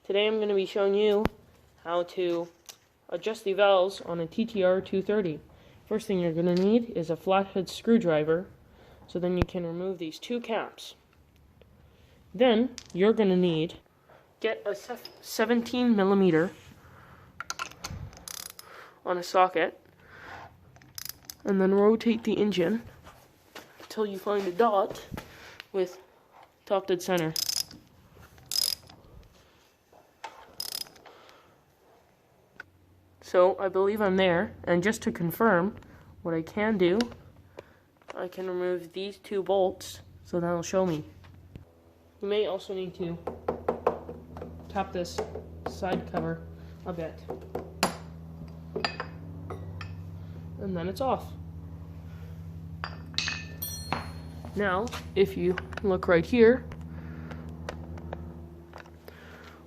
Today I'm going to be showing you how to adjust the valves on a TTR 230. First thing you're going to need is a flathead screwdriver, so then you can remove these two caps. Then you're going to get a 17 millimeter on a socket, and then rotate the engine until you find a dot with top dead center. So I believe I'm there, and just to confirm, what I can do, I can remove these two bolts, so that'll show me. You may also need to tap this side cover a bit, and then it's off. Now, if you look right here,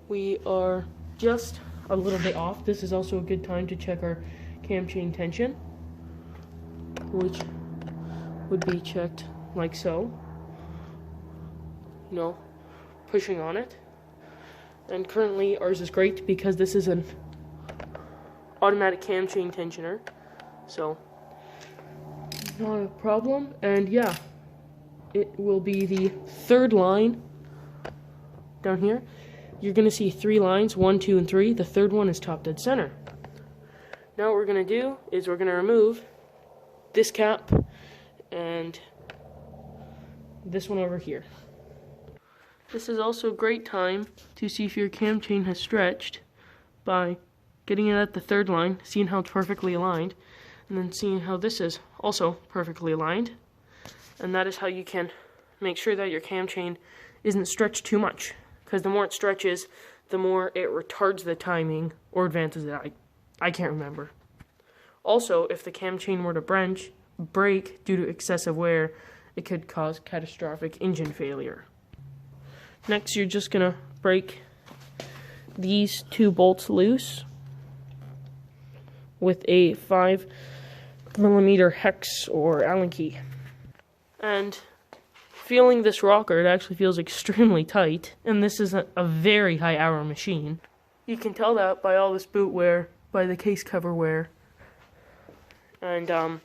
we are just a little bit off. This is also a good time to check our cam chain tension, which would be checked like so, pushing on it. And currently ours is great because this is an automatic cam chain tensioner, so not a problem. And yeah, it will be the third line down here. You're going to see 3 lines, 1, 2, and 3. The third one is top dead center. Now what we're going to do is we're going to remove this cap and this one over here. This is also a great time to see if your cam chain has stretched by getting it at the third line, seeing how it's perfectly aligned, and then seeing how this is also perfectly aligned. And that is how you can make sure that your cam chain isn't stretched too much, because the more it stretches, the more it retards the timing or advances it. I can't remember. Also, if the cam chain were to break due to excessive wear, it could cause catastrophic engine failure. Next, you're just going to break these 2 bolts loose with a 5 millimeter hex or Allen key. And feeling this rocker, it actually feels extremely tight, and this is a very high hour machine. You can tell that by all this boot wear, by the case cover wear, and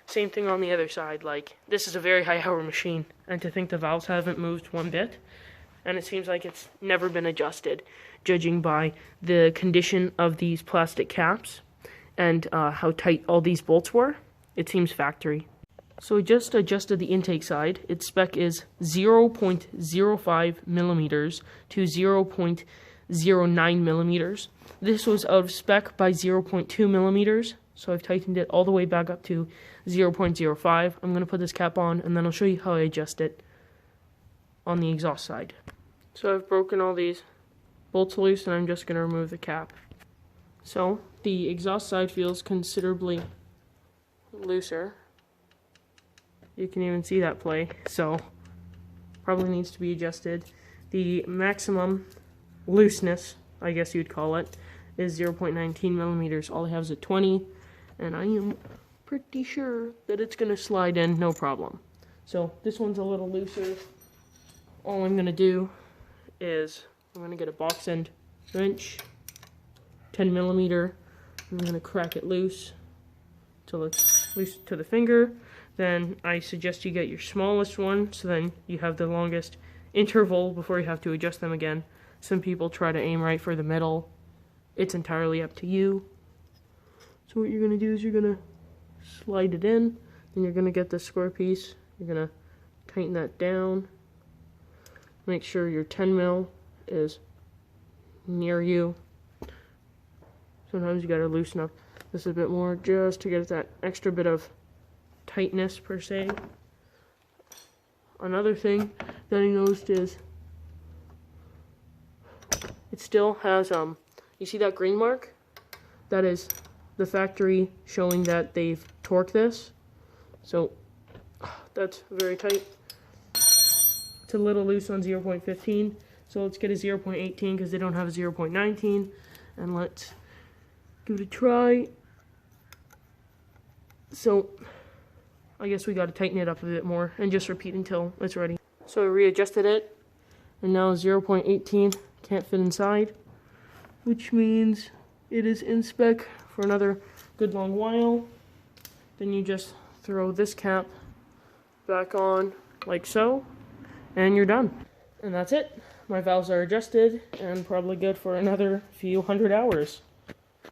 same thing on the other side. Like, this is a very high hour machine, and to think the valves haven't moved one bit, and it seems like it's never been adjusted, judging by the condition of these plastic caps and how tight all these bolts were. It seems factory. So I just adjusted the intake side. Its spec is 0.05 millimeters to 0.09 millimeters. This was out of spec by 0.2 millimeters, so I've tightened it all the way back up to 0.05. I'm going to put this cap on, and then I'll show you how I adjust it on the exhaust side. So I've broken all these bolts loose, and I'm just going to remove the cap. So the exhaust side feels considerably looser. You can even see that play, so probably needs to be adjusted. The maximum looseness, I guess you'd call it, is 0.19 millimeters. All I have is a 20, and I am pretty sure that it's going to slide in no problem. So this one's a little looser. All I'm going to do is I'm going to get a box end wrench, 10 millimeter. I'm going to crack it loose till it's loose to the finger. Then I suggest you get your smallest one, so then you have the longest interval before you have to adjust them again. Some people try to aim right for the middle. It's entirely up to you. So what you're going to do is you're going to slide it in, then you're going to get the square piece. You're going to tighten that down. Make sure your 10 mil is near you. Sometimes you got to loosen up this a bit more just to get that extra bit of tightness per se. Another thing that I noticed is it still has you see that green mark? That is the factory showing that they've torqued this. So that's very tight. It's a little loose on 0.15, so let's get a 0.18 because they don't have a 0.19, and let's give it a try. So I guess we got to tighten it up a bit more and just repeat until it's ready. So I readjusted it, and now 0.18 can't fit inside, which means it is in spec for another good long while. Then you just throw this cap back on like so, and you're done. And that's it. My valves are adjusted and probably good for another few hundred hours.